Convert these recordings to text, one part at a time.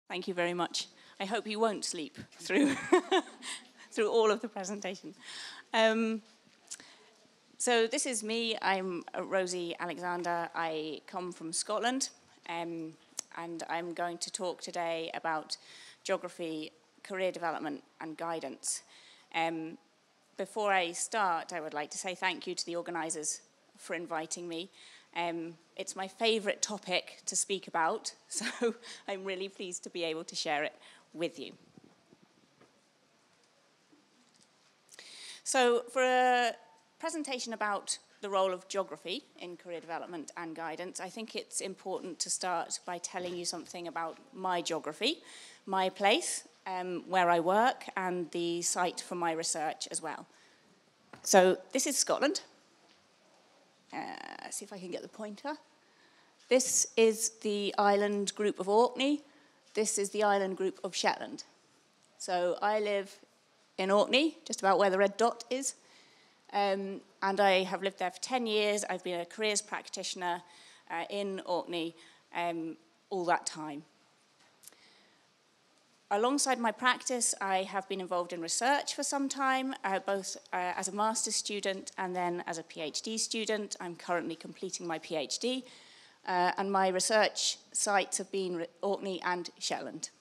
Thank you very much. I hope you won't sleep through through all of the presentation. So this is me. I'm Rosie Alexander. I come from Scotland, and I'm going to talk today about geography, career development and guidance. Before I start, I would like to say thank you to the organisers for inviting me. It's my favourite topic to speak about, so I'm really pleased to be able to share it with you. So for a presentation about the role of geography in career development and guidance, I think it's important to start by telling you something about my geography, my place, where I work, and the site for my research as well. So this is Scotland. See if I can get the pointer. This is the island group of Orkney. This is the island group of Shetland. So I live in Orkney, just about where the red dot is. And I have lived there for 10 years. I've been a careers practitioner in Orkney all that time. Alongside my practice, I have been involved in research for some time, both as a master's student and then as a PhD student. I'm currently completing my PhD, and my research sites have been Orkney and Shetland.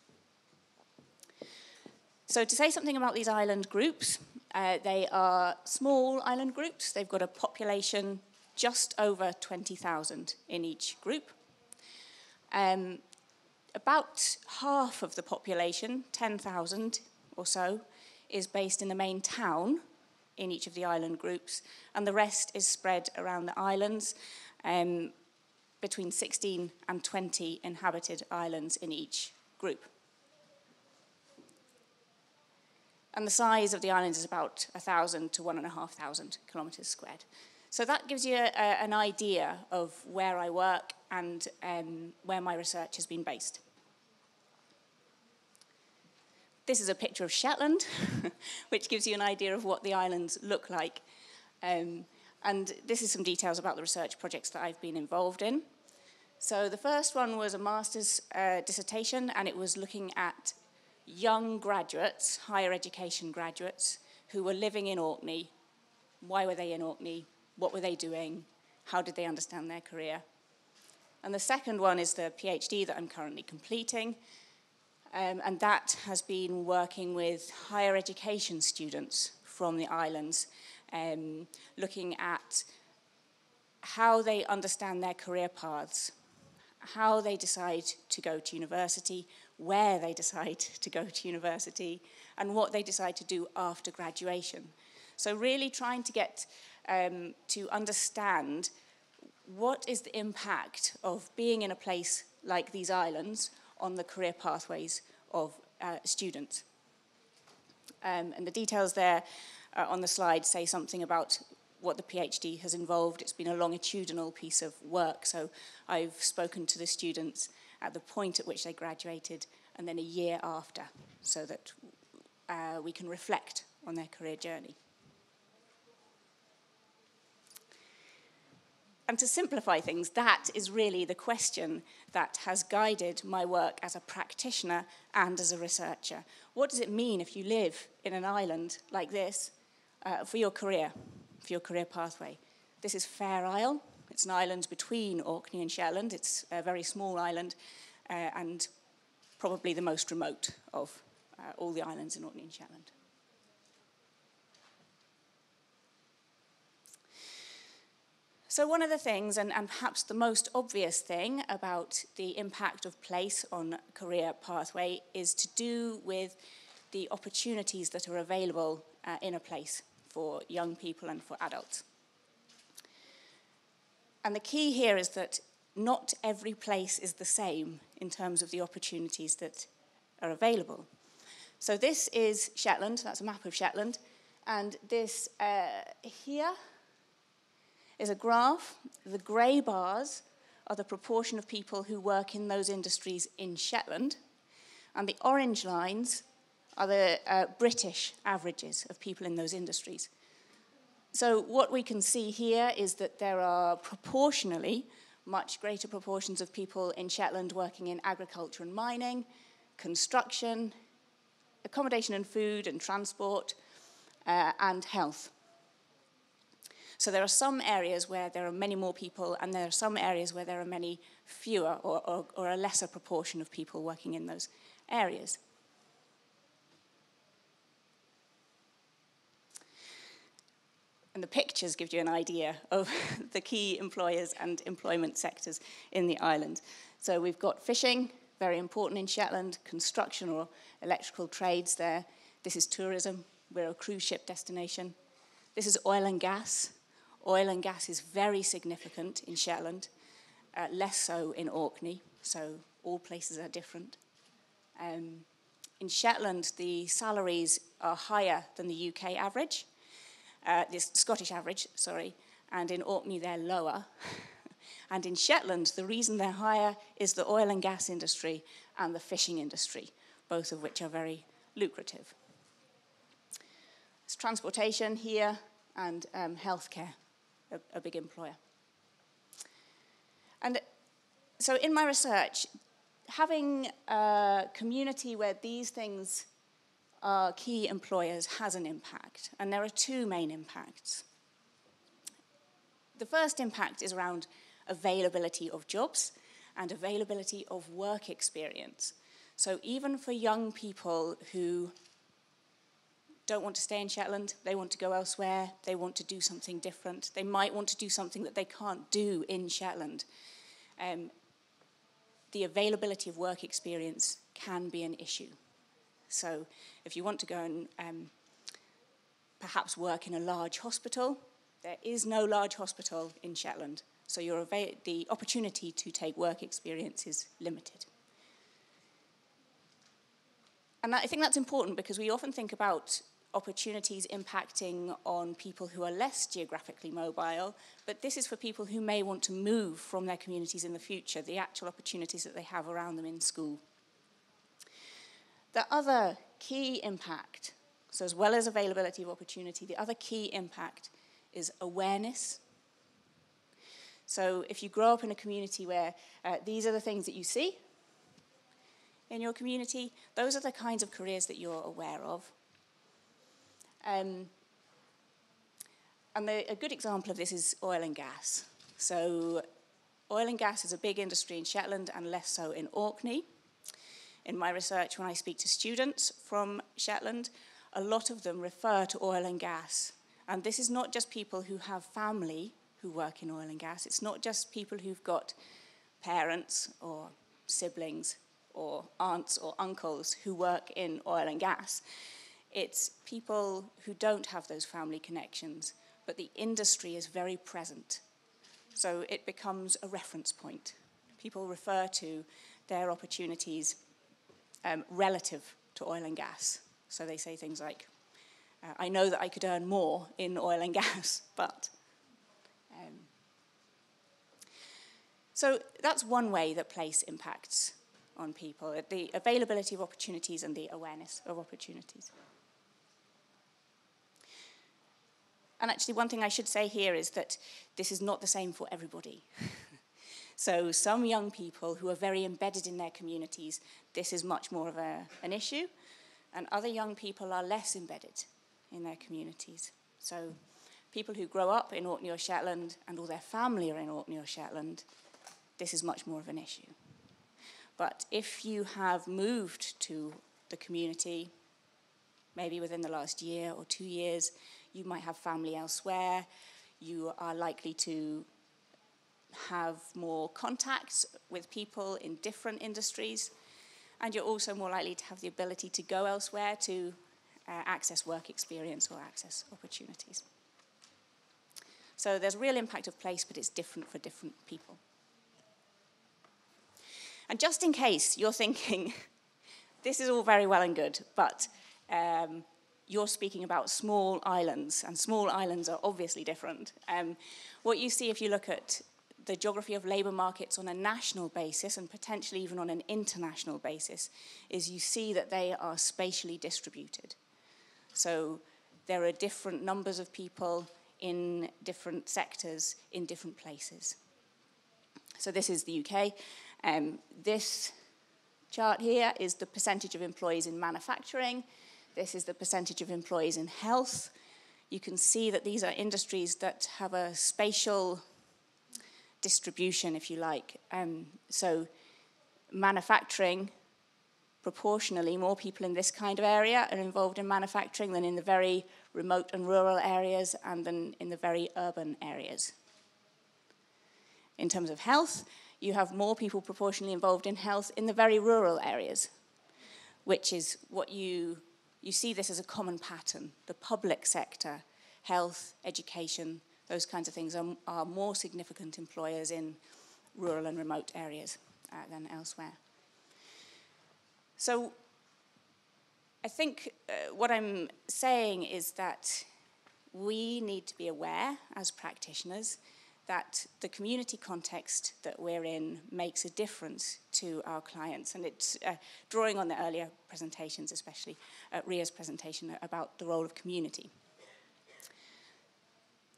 So to say something about these island groups, they are small island groups. They've got a population just over 20,000 in each group. About half of the population, 10,000 or so, is based in the main town in each of the island groups, and the rest is spread around the islands, between 16 and 20 inhabited islands in each group. And the size of the islands is about 1,000 to 1,500 kilometres squared. So that gives you an idea of where I work and where my research has been based. This is a picture of Shetland, which gives you an idea of what the islands look like. And this is some details about the research projects that I've been involved in. So the first one was a master's dissertation, and it was looking at young graduates, higher education graduates, who were living in Orkney. Why were they in Orkney? What were they doing? How did they understand their career? And the second one is the PhD that I'm currently completing. And that has been working with higher education students from the islands, looking at how they understand their career paths, how they decide to go to university, where they decide to go to university, and what they decide to do after graduation. So really trying to get to understand what is the impact of being in a place like these islands on the career pathways of students. And the details there on the slide say something about what the PhD has involved. It's been a longitudinal piece of work, so I've spoken to the students at the point at which they graduated and then a year after, so that we can reflect on their career journey. And to simplify things, that is really the question that has guided my work as a practitioner and as a researcher. What does it mean if you live in an island like this for your career pathway? This is Fair Isle. It's an island between Orkney and Shetland. It's a very small island and probably the most remote of all the islands in Orkney and Shetland. So one of the things, and perhaps the most obvious thing about the impact of place on career pathway, is to do with the opportunities that are available in a place for young people and for adults. And the key here is that not every place is the same in terms of the opportunities that are available. So this is Shetland, that's a map of Shetland, and this here is a graph. The grey bars are the proportion of people who work in those industries in Shetland, and the orange lines are the British averages of people in those industries. So what we can see here is that there are proportionally much greater proportions of people in Shetland working in agriculture and mining, construction, accommodation and food and transport, and health. So there are some areas where there are many more people, and there are some areas where there are many fewer or a lesser proportion of people working in those areas. And the pictures give you an idea of the key employers and employment sectors in the island. So we've got fishing, very important in Shetland, construction or electrical trades there. This is tourism. We're a cruise ship destination. This is oil and gas. Oil and gas is very significant in Shetland, less so in Orkney, so all places are different. In Shetland, the salaries are higher than the UK average, the Scottish average, sorry, and in Orkney they're lower. And in Shetland, the reason they're higher is the oil and gas industry and the fishing industry, both of which are very lucrative. It's transportation here and healthcare, a big employer. And so in my research, having a community where these things are key employers has an impact, and there are two main impacts. The first impact is around availability of jobs and availability of work experience. So even for young people who don't want to stay in Shetland, they want to go elsewhere, they want to do something different, they might want to do something that they can't do in Shetland, the availability of work experience can be an issue. So if you want to go and perhaps work in a large hospital, there is no large hospital in Shetland, so the opportunity to take work experience is limited. And I think that's important because we often think about opportunities impacting on people who are less geographically mobile, but this is for people who may want to move from their communities in the future, the actual opportunities that they have around them in school. The other key impact, so as well as availability of opportunity, the other key impact is awareness. So if you grow up in a community where these are the things that you see in your community, those are the kinds of careers that you're aware of. And a good example of this is oil and gas. So oil and gas is a big industry in Shetland and less so in Orkney. In my research, when I speak to students from Shetland, a lot of them refer to oil and gas. And this is not just people who have family who work in oil and gas. It's not just people who've got parents or siblings or aunts or uncles who work in oil and gas. It's people who don't have those family connections, but the industry is very present. So it becomes a reference point. People refer to their opportunities relative to oil and gas. So they say things like, I know that I could earn more in oil and gas, but... So that's one way that place impacts on people, the availability of opportunities and the awareness of opportunities. And actually, one thing I should say here is that this is not the same for everybody. So some young people who are very embedded in their communities, this is much more of an issue, and other young people are less embedded in their communities. So people who grow up in Orkney or Shetland and all their family are in Orkney or Shetland, this is much more of an issue. But if you have moved to the community, maybe within the last year or 2 years, you might have family elsewhere, you are likely to have more contacts with people in different industries, and you're also more likely to have the ability to go elsewhere to access work experience or access opportunities. So there's real impact of place, but it's different for different people. And just in case you're thinking, this is all very well and good, but you're speaking about small islands, and small islands are obviously different. What you see if you look at the geography of labour markets on a national basis, and potentially even on an international basis, is you see that they are spatially distributed. So there are different numbers of people in different sectors in different places. So this is the UK. This chart here is the percentage of employees in manufacturing. This is the percentage of employees in health. You can see that these are industries that have a spatial distribution, if you like. So manufacturing, proportionally, more people in this kind of area are involved in manufacturing than in the very remote and rural areas and than in the very urban areas. In terms of health, you have more people proportionally involved in health in the very rural areas, which is what you see this as a common pattern. The public sector, health, education, those kinds of things are more significant employers in rural and remote areas than elsewhere. So I think what I'm saying is that we need to be aware as practitioners that the community context that we're in makes a difference to our clients. And it's drawing on the earlier presentations, especially Ria's presentation about the role of community.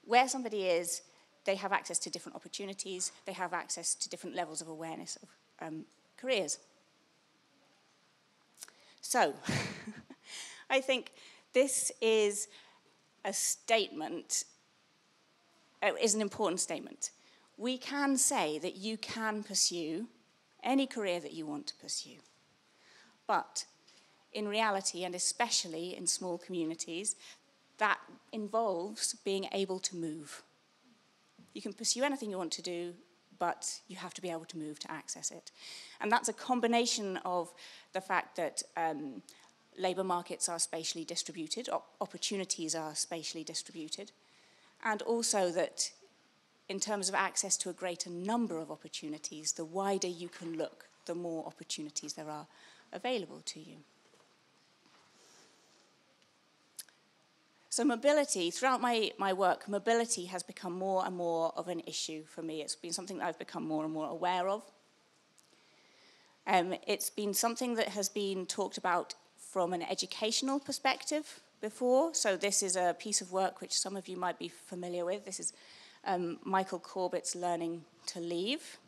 Where somebody is, they have access to different opportunities. They have access to different levels of awareness of careers. So I think this is a statement, is an important statement. We can say that you can pursue any career that you want to pursue. But in reality, and especially in small communities, that involves being able to move. You can pursue anything you want to do, but you have to be able to move to access it. And that's a combination of the fact that labour markets are spatially distributed, opportunities are spatially distributed, and also that in terms of access to a greater number of opportunities, the wider you can look, the more opportunities there are available to you. So mobility, throughout my work, mobility has become more and more of an issue for me. It's been something that I've become more and more aware of. It's been something that has been talked about from an educational perspective before. So this is a piece of work which some of you might be familiar with. This is Michael Corbett's Learning to Leave.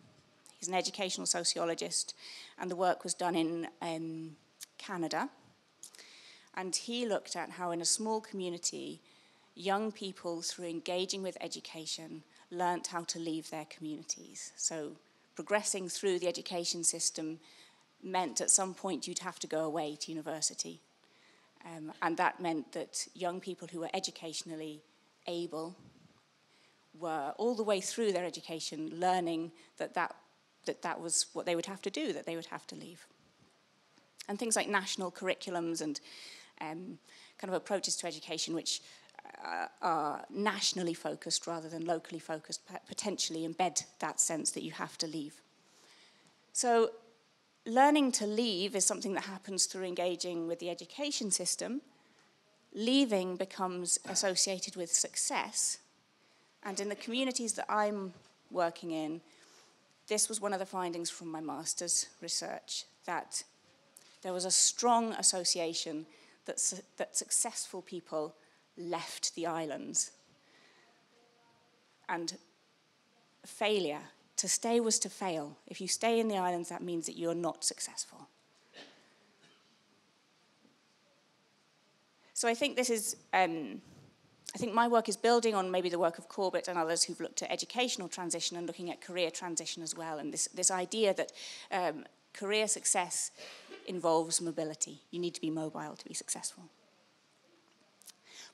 He's an educational sociologist, and the work was done in Canada. And he looked at how in a small community, young people, through engaging with education, learnt how to leave their communities. So progressing through the education system meant at some point you'd have to go away to university. And that meant that young people who were educationally able were all the way through their education learning that was what they would have to do, that they would have to leave. And things like national curriculums and kind of approaches to education which are nationally focused rather than locally focused, potentially embed that sense that you have to leave. So learning to leave is something that happens through engaging with the education system. Leaving becomes associated with success. And in the communities that I'm working in, this was one of the findings from my master's research, that there was a strong association that successful people left the islands. And failure, to stay was to fail. If you stay in the islands, that means that you're not successful. So I think this is, I think my work is building on maybe the work of Corbett and others who've looked at educational transition and looking at career transition as well, and this idea that career success involves mobility. You need to be mobile to be successful.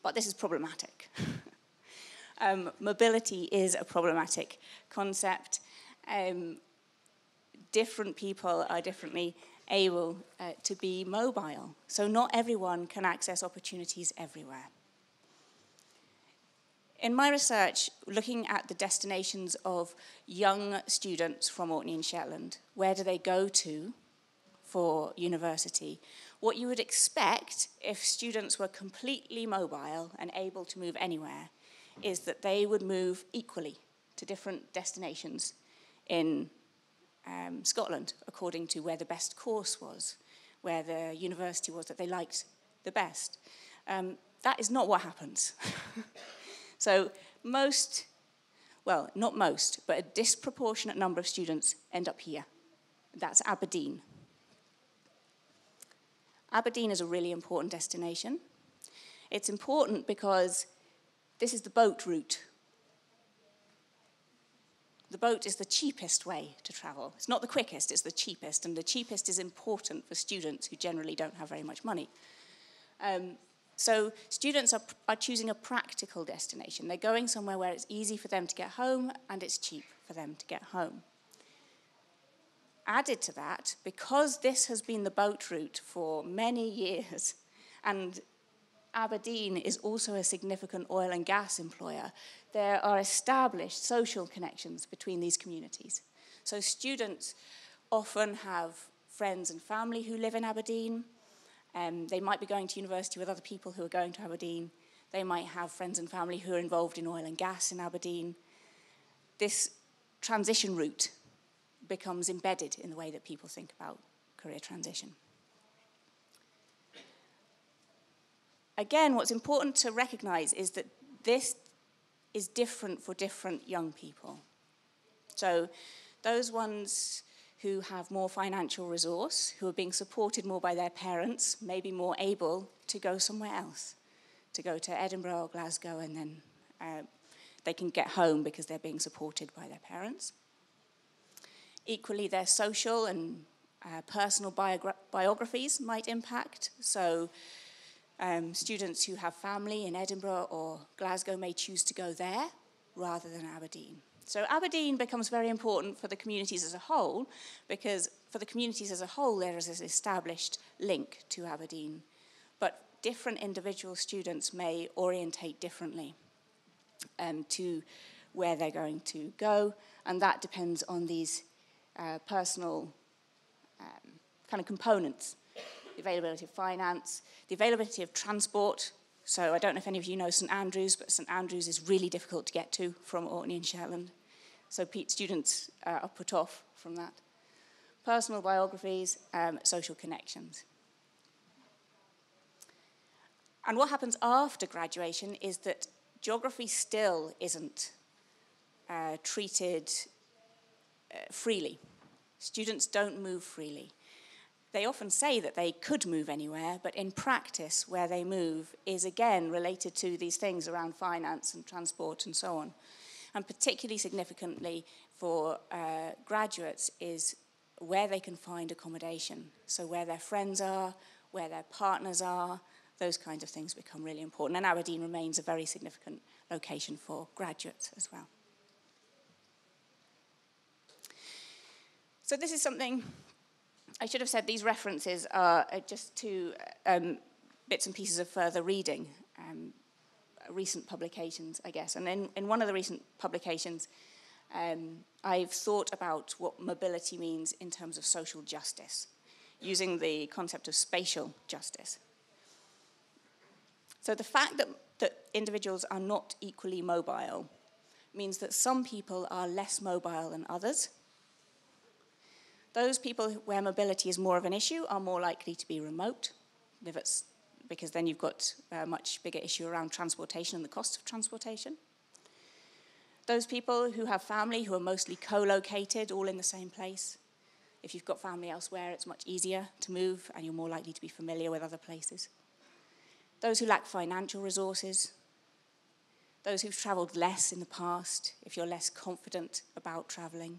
But this is problematic. Mobility is a problematic concept. Different people are differently able to be mobile. So not everyone can access opportunities everywhere. In my research, looking at the destinations of young students from Orkney and Shetland, where do they go to for university? What you would expect if students were completely mobile and able to move anywhere is that they would move equally to different destinations in Scotland, according to where the best course was, where the university was that they liked the best. That is not what happens. So most, well, not most, but a disproportionate number of students end up here. That's Aberdeen. Aberdeen is a really important destination. It's important because this is the boat route. The boat is the cheapest way to travel. It's not the quickest, it's the cheapest, and the cheapest is important for students who generally don't have very much money. So students are choosing a practical destination. They're going somewhere where it's easy for them to get home and it's cheap for them to get home. Added to that, because this has been the boat route for many years, and Aberdeen is also a significant oil and gas employer, there are established social connections between these communities. So students often have friends and family who live in Aberdeen. They might be going to university with other people who are going to Aberdeen. They might have friends and family who are involved in oil and gas in Aberdeen. This transition route becomes embedded in the way that people think about career transition. Again, what's important to recognize is that this is different for different young people. So those ones who have more financial resource, who are being supported more by their parents, may be more able to go somewhere else, to go to Edinburgh or Glasgow, and then they can get home because they're being supported by their parents. Equally, their social and personal biographies might impact. So students who have family in Edinburgh or Glasgow may choose to go there rather than Aberdeen. So Aberdeen becomes very important for the communities as a whole, because for the communities as a whole there is this established link to Aberdeen. But different individual students may orientate differently to where they're going to go, and that depends on these personal kind of components. The availability of finance, the availability of transport. So I don't know if any of you know St Andrews, but St Andrews is really difficult to get to from Orkney and Shetland. So students are put off from that. Personal biographies, social connections. And what happens after graduation is that geography still isn't treated freely. Students don't move freely. They often say that they could move anywhere, but in practice, where they move is again related to these things around finance and transport and so on. And particularly significantly for graduates is where they can find accommodation. So where their friends are, where their partners are, those kinds of things become really important. And Aberdeen remains a very significant location for graduates as well. So this is something I should have said. These references are just two bits and pieces of further reading, recent publications, I guess. And in one of the recent publications, I've thought about what mobility means in terms of social justice, using the concept of spatial justice. So the fact that individuals are not equally mobile means that some people are less mobile than others. Those people where mobility is more of an issue are more likely to be remote, because then you've got a much bigger issue around transportation and the cost of transportation. Those people who have family who are mostly co-located, all in the same place. If you've got family elsewhere, it's much easier to move and you're more likely to be familiar with other places. Those who lack financial resources. Those who've travelled less in the past, if you're less confident about travelling.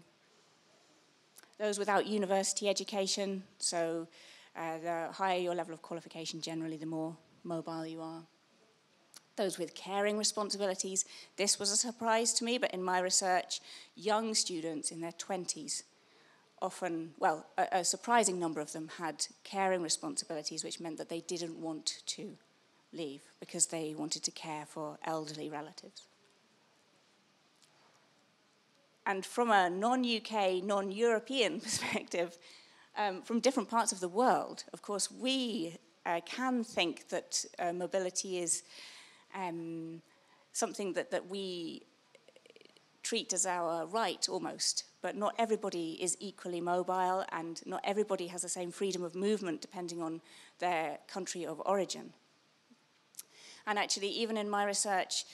Those without university education, so the higher your level of qualification, generally the more mobile you are. Those with caring responsibilities. This was a surprise to me, but in my research, young students in their 20s often, well, a surprising number of them had caring responsibilities, which meant that they didn't want to leave because they wanted to care for elderly relatives. And from a non-UK, non-European perspective, from different parts of the world, of course, we can think that mobility is something that we treat as our right, almost. But not everybody is equally mobile, and not everybody has the same freedom of movement depending on their country of origin. And actually, even in my research,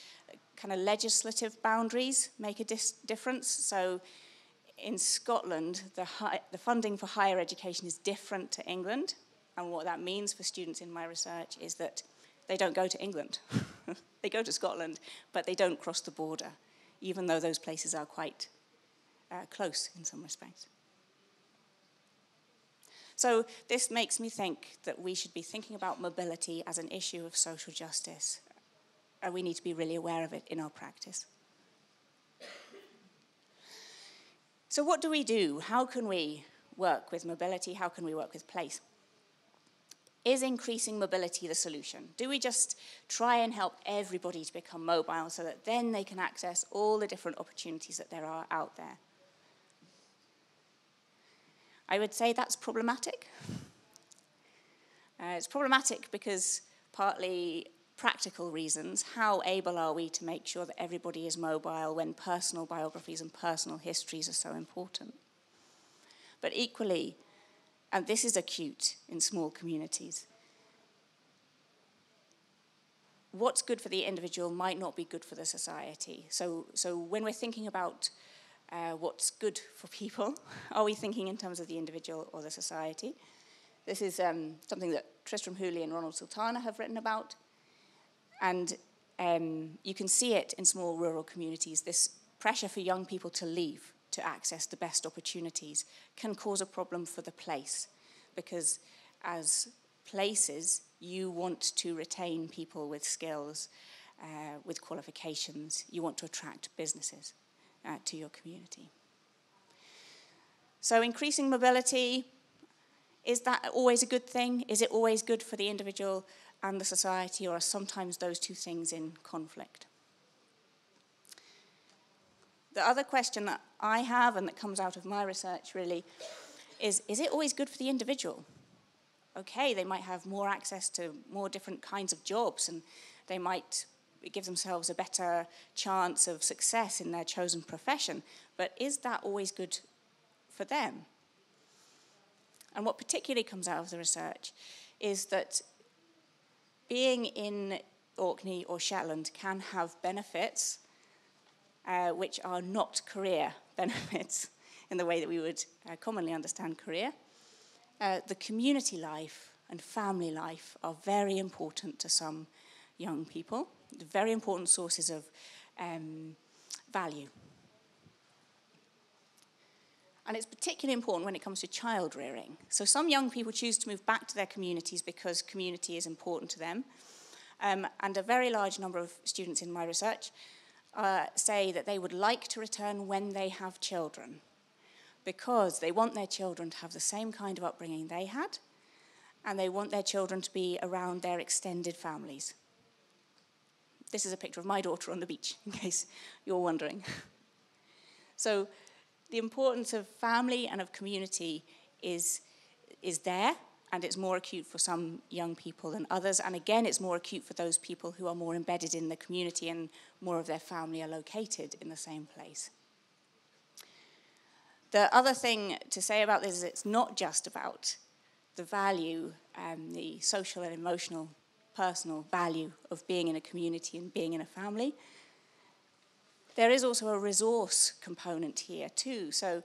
kind of legislative boundaries make a difference. So in Scotland, the funding for higher education is different to England. And what that means for students in my research is that they don't go to England. They go to Scotland, but they don't cross the border, even though those places are quite close in some respects. So this makes me think that we should be thinking about mobility as an issue of social justice, and we need to be really aware of it in our practice. So what do we do? How can we work with mobility? How can we work with place? Is increasing mobility the solution? Do we just try and help everybody to become mobile so that then they can access all the different opportunities that there are out there? I would say that's problematic. It's problematic because partly practical reasons. How able are we to make sure that everybody is mobile when personal biographies and personal histories are so important? But equally, and this is acute in small communities, what's good for the individual might not be good for the society. So when we're thinking about what's good for people, are we thinking in terms of the individual or the society? This is something that Tristram Hooley and Ronald Sultana have written about. And you can see it in small rural communities. This pressure for young people to leave to access the best opportunities can cause a problem for the place, because as places, you want to retain people with skills, with qualifications. You want to attract businesses to your community. So increasing mobility, is that always a good thing? Is it always good for the individual and the society, or are sometimes those two things in conflict? The other question that I have, and that comes out of my research really, is it always good for the individual? Okay, they might have more access to more different kinds of jobs, and they might give themselves a better chance of success in their chosen profession, but is that always good for them? And what particularly comes out of the research is that being in Orkney or Shetland can have benefits which are not career benefits in the way that we would commonly understand career. The community life and family life are very important to some young people, very important sources of value. And it's particularly important when it comes to child rearing. So some young people choose to move back to their communities because community is important to them. And a very large number of students in my research say that they would like to return when they have children, because they want their children to have the same kind of upbringing they had, and they want their children to be around their extended families. This is a picture of my daughter on the beach, in case you're wondering. So the importance of family and of community is there, and it's more acute for some young people than others. And again, it's more acute for those people who are more embedded in the community and more of their family are located in the same place. The other thing to say about this is it's not just about the value, the social and emotional, personal value of being in a community and being in a family. There is also a resource component here too. So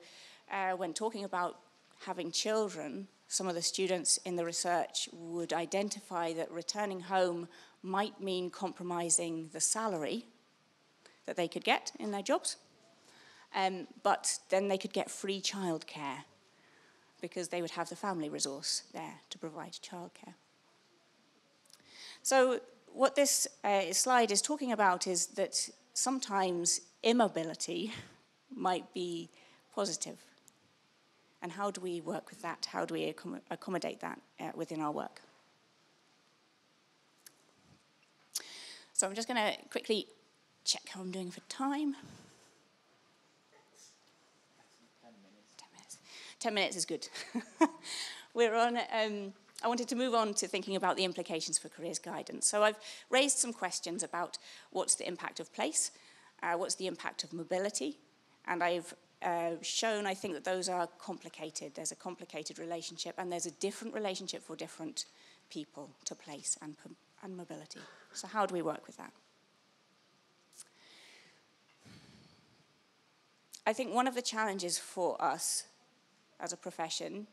when talking about having children, some of the students in the research would identify that returning home might mean compromising the salary that they could get in their jobs, but then they could get free childcare because they would have the family resource there to provide childcare. So what this slide is talking about is that sometimes immobility might be positive. And how do we work with that? How do we accommodate that within our work? So I'm just going to quickly check how I'm doing for time. 10 minutes is good. We're on. I wanted to move on to thinking about the implications for careers guidance. So I've raised some questions about what's the impact of place, what's the impact of mobility, and I've shown, I think, that those are complicated. There's a complicated relationship, and there's a different relationship for different people to place and mobility. So how do we work with that? I think one of the challenges for us as a profession,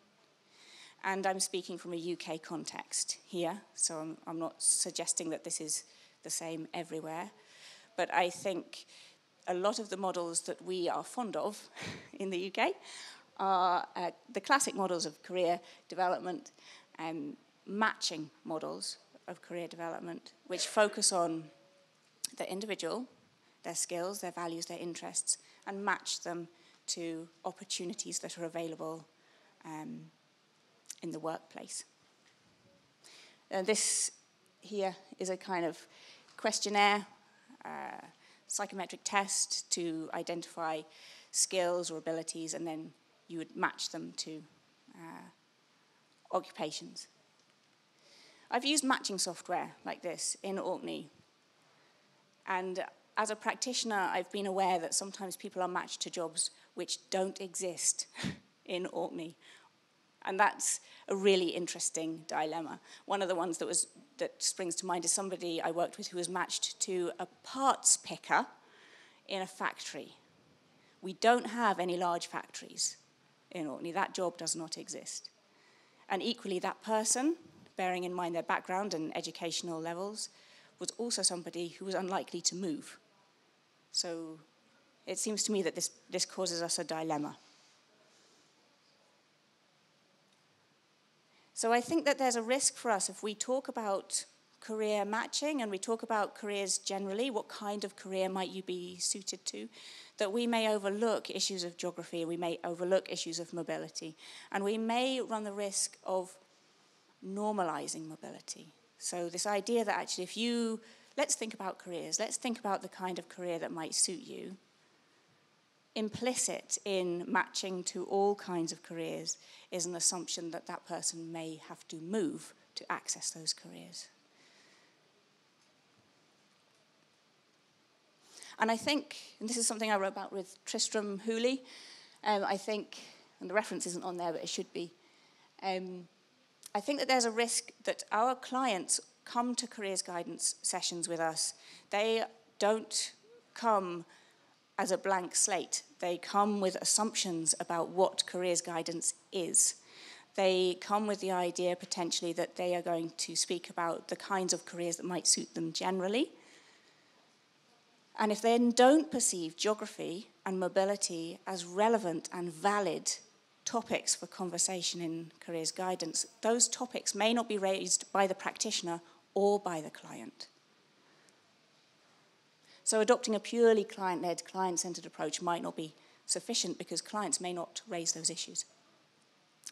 And I'm speaking from a UK context here, so I'm not suggesting that this is the same everywhere. But I think a lot of the models that we are fond of in the UK are the classic models of career development and matching models of career development, which focus on the individual, their skills, their values, their interests, and match them to opportunities that are available in the workplace. This here is a kind of questionnaire, psychometric test to identify skills or abilities, and then you would match them to occupations. I've used matching software like this in Orkney, and as a practitioner, I've been aware that sometimes people are matched to jobs which don't exist in Orkney. And that's a really interesting dilemma. One of the ones that springs to mind is somebody I worked with who was matched to a parts picker in a factory. We don't have any large factories in Orkney. That job does not exist. And equally, that person, bearing in mind their background and educational levels, was also somebody who was unlikely to move. So it seems to me that this causes us a dilemma. So I think that there's a risk for us if we talk about career matching and we talk about careers generally, what kind of career might you be suited to, that we may overlook issues of geography, we may overlook issues of mobility, and we may run the risk of normalizing mobility. So this idea that actually let's think about careers, let's think about the kind of career that might suit you. Implicit in matching to all kinds of careers is an assumption that that person may have to move to access those careers. And I think, and this is something I wrote about with Tristram Hooley, I think, and the reference isn't on there, but it should be, I think that there's a risk that our clients come to careers guidance sessions with us. They don't come as a blank slate. They come with assumptions about what careers guidance is. They come with the idea potentially that they are going to speak about the kinds of careers that might suit them generally. And if they don't perceive geography and mobility as relevant and valid topics for conversation in careers guidance, those topics may not be raised by the practitioner or by the client. So adopting a purely client-led, client-centered approach might not be sufficient because clients may not raise those issues.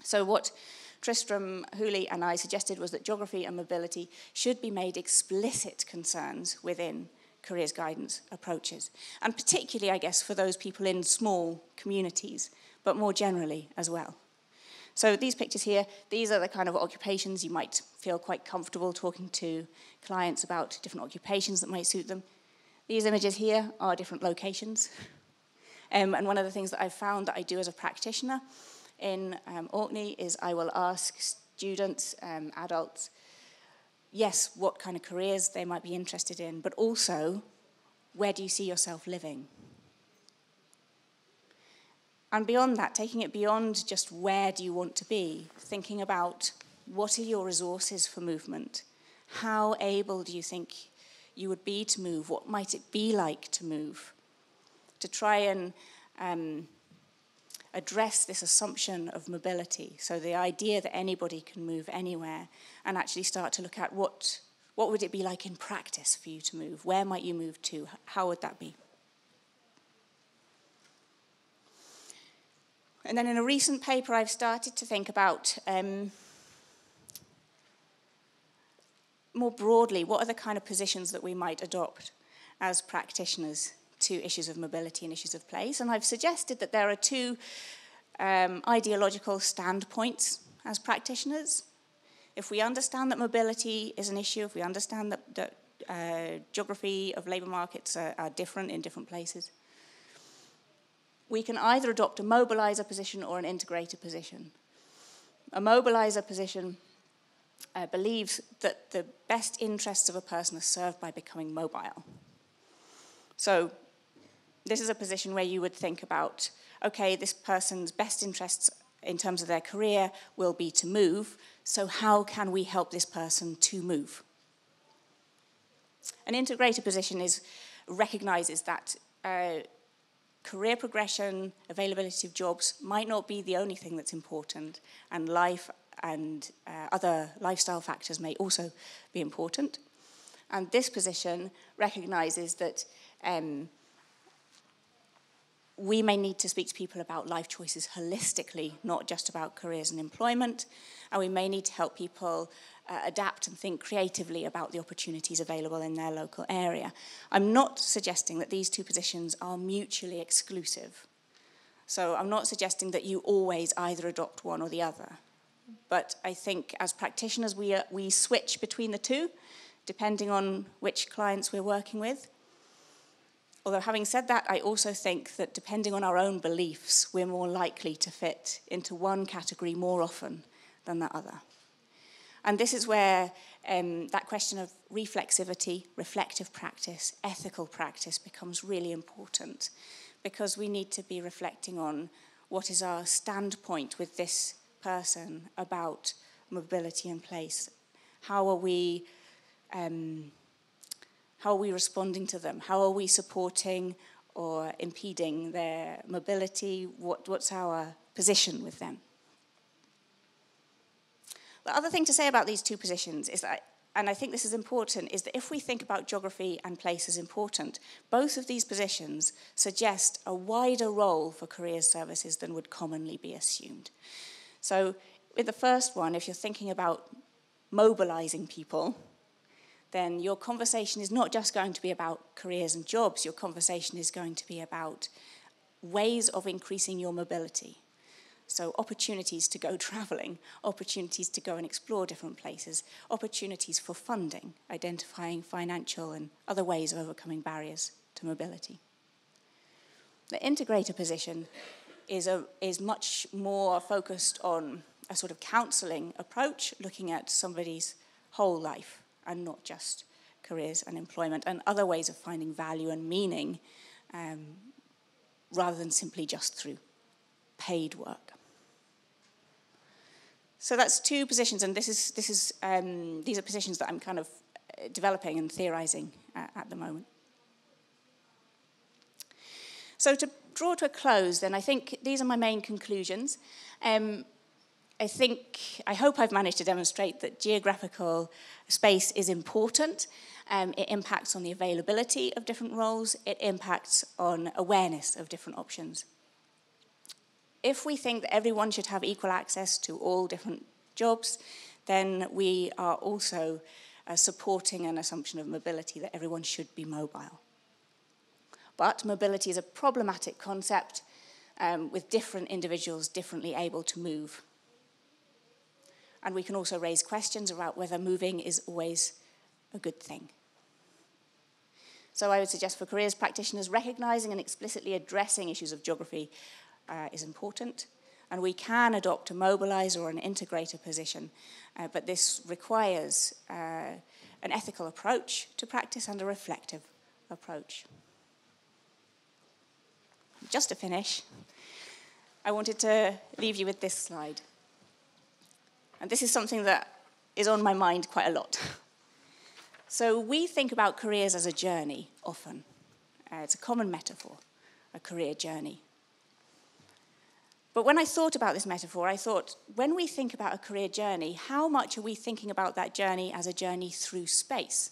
So what Tristram Hooley and I suggested was that geography and mobility should be made explicit concerns within careers guidance approaches, and particularly, I guess, for those people in small communities, but more generally as well. So these pictures here, these are the kind of occupations you might feel quite comfortable talking to clients about, different occupations that might suit them. These images here are different locations. And one of the things that I've found that I do as a practitioner in Orkney is I will ask students, adults, yes, what kind of careers they might be interested in, but also, where do you see yourself living? And beyond that, taking it beyond just where do you want to be, thinking about what are your resources for movement? How able do you think you would be to move? What might it be like to move? To try and address this assumption of mobility, so the idea that anybody can move anywhere, and actually start to look at what would it be like in practice for you to move? Where might you move to? How would that be? And then in a recent paper, I've started to think about more broadly, what are the kind of positions that we might adopt as practitioners to issues of mobility and issues of place? And I've suggested that there are two ideological standpoints as practitioners. If we understand that mobility is an issue, if we understand that geography of labour markets are different in different places, we can either adopt a mobiliser position or an integrator position. A mobiliser position believes that the best interests of a person are served by becoming mobile. So this is a position where you would think about, okay, this person's best interests in terms of their career will be to move. So how can we help this person to move? An integrator position recognizes that career progression, availability of jobs might not be the only thing that's important, and life and other lifestyle factors may also be important. And this position recognizes that we may need to speak to people about life choices holistically, not just about careers and employment, and we may need to help people adapt and think creatively about the opportunities available in their local area. I'm not suggesting that these two positions are mutually exclusive. So I'm not suggesting that you always either adopt one or the other. But I think as practitioners, we switch between the two, depending on which clients we're working with. Although having said that, I also think that depending on our own beliefs, we're more likely to fit into one category more often than the other. And this is where that question of reflexivity, reflective practice, ethical practice becomes really important, because we need to be reflecting on what is our standpoint with this person about mobility and place. How are we responding to them? How are we supporting or impeding their mobility? What's our position with them? The other thing to say about these two positions is that, and I think this is important, is that if we think about geography and place as important, both of these positions suggest a wider role for careers services than would commonly be assumed. So with the first one, if you're thinking about mobilizing people, then your conversation is not just going to be about careers and jobs. Your conversation is going to be about ways of increasing your mobility. So opportunities to go traveling, opportunities to go and explore different places, opportunities for funding, identifying financial and other ways of overcoming barriers to mobility. The integrator position is much more focused on a sort of counselling approach, looking at somebody's whole life and not just careers and employment and other ways of finding value and meaning rather than simply just through paid work. So that's two positions, and these are positions that I'm kind of developing and theorizing at the moment. So to draw to a close, then, I think these are my main conclusions. I hope I've managed to demonstrate that geographical space is important. It impacts on the availability of different roles. It impacts on awareness of different options. If we think that everyone should have equal access to all different jobs, then we are also supporting an assumption of mobility, that everyone should be mobile. But mobility is a problematic concept with different individuals differently able to move. And we can also raise questions about whether moving is always a good thing. So I would suggest for careers practitioners, recognizing and explicitly addressing issues of geography is important, and we can adopt a mobilizer or an integrator position, but this requires an ethical approach to practice and a reflective approach. Just to finish, I wanted to leave you with this slide. And this is something that is on my mind quite a lot. So we think about careers as a journey often. It's a common metaphor, a career journey. But when I thought about this metaphor, I thought, when we think about a career journey, how much are we thinking about that journey as a journey through space?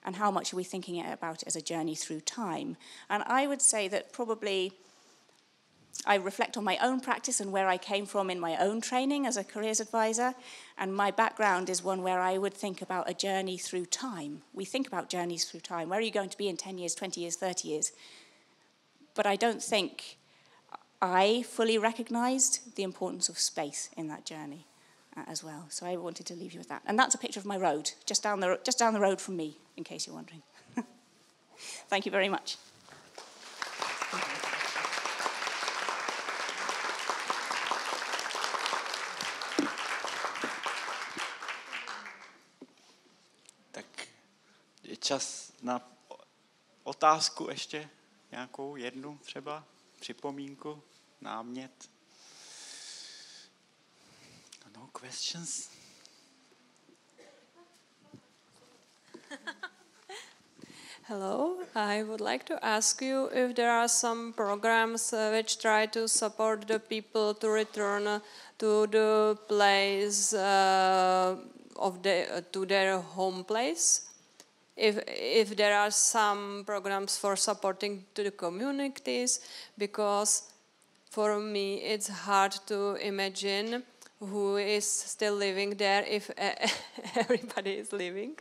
And how much are we thinking about it as a journey through time? And I would say that probably I reflect on my own practice and where I came from in my own training as a careers advisor, and my background is one where I would think about a journey through time. We think about journeys through time. Where are you going to be in 10 years, 20 years, 30 years? But I don't think I fully recognized the importance of space in that journey as well. So I wanted to leave you with that. And that's a picture of my road, just down the road from me, in case you're wondering. Thank you very much. Tak je čas na otázku ještě, nějakou jednu třeba, připomínku, námět. questions? Hello, I would like to ask you if there are some programs which try to support the people to return to the place to their home place. If there are some programs for supporting to the communities, because for me it's hard to imagine who is still living there if everybody is leaving.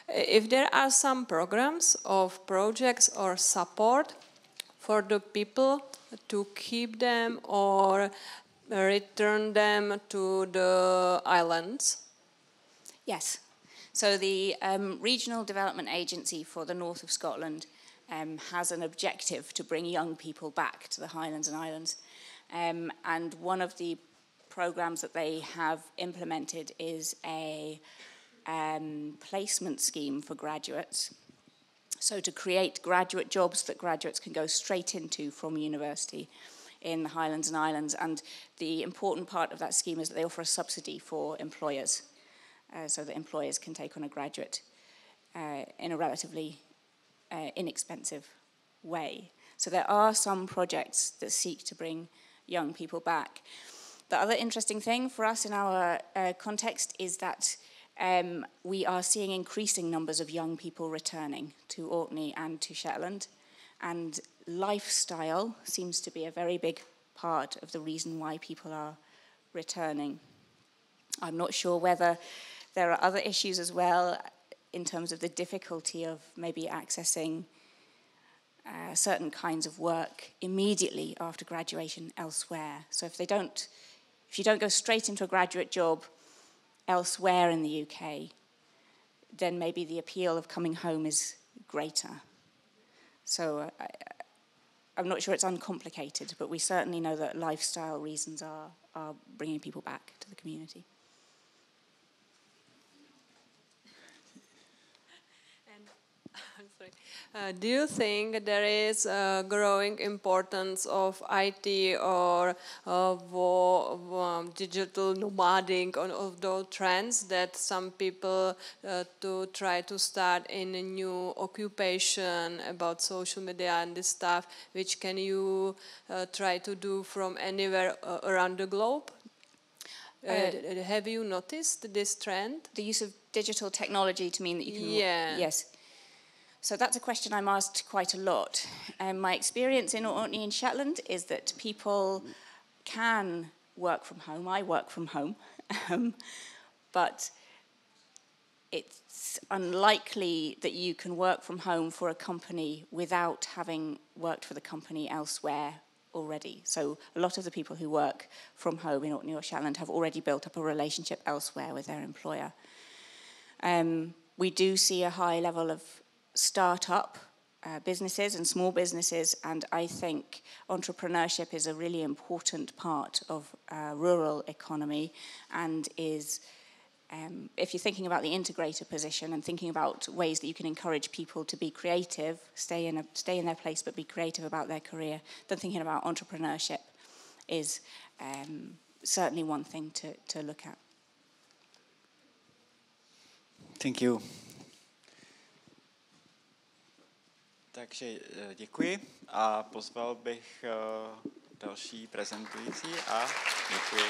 If there are some programs of projects or support for the people to keep them or return them to the islands? Yes. So the Regional Development Agency for the North of Scotland has an objective to bring young people back to the Highlands and Islands. And one of the programs that they have implemented is a placement scheme for graduates. So to create graduate jobs that graduates can go straight into from university in the Highlands and Islands. And the important part of that scheme is that they offer a subsidy for employers, so that employers can take on a graduate in a relatively inexpensive way. So there are some projects that seek to bring young people back. The other interesting thing for us in our context is that we are seeing increasing numbers of young people returning to Orkney and to Shetland, and lifestyle seems to be a very big part of the reason why people are returning. I'm not sure whether there are other issues as well in terms of the difficulty of maybe accessing certain kinds of work immediately after graduation elsewhere. So if you don't go straight into a graduate job elsewhere in the UK, then maybe the appeal of coming home is greater. So I'm not sure it's uncomplicated, but we certainly know that lifestyle reasons are bringing people back to the community. Do you think there is a growing importance of IT or digital nomading of those trends that some people to try to start in a new occupation about social media and this stuff, which can you try to do from anywhere around the globe? Have you noticed this trend? The use of digital technology to mean that you can... Yeah. Yes. So that's a question I'm asked quite a lot. My experience in Orkney and Shetland is that people can work from home. I work from home. But it's unlikely that you can work from home for a company without having worked for the company elsewhere already. So a lot of the people who work from home in Orkney or Shetland have already built up a relationship elsewhere with their employer. We do see a high level of start-up businesses and small businesses, and I think entrepreneurship is a really important part of rural economy and is, if you're thinking about the integrator position and thinking about ways that you can encourage people to be creative, stay in their place but be creative about their career, then thinking about entrepreneurship is certainly one thing to look at. Thank you. Takže děkuji a pozval bych další prezentující a děkuji.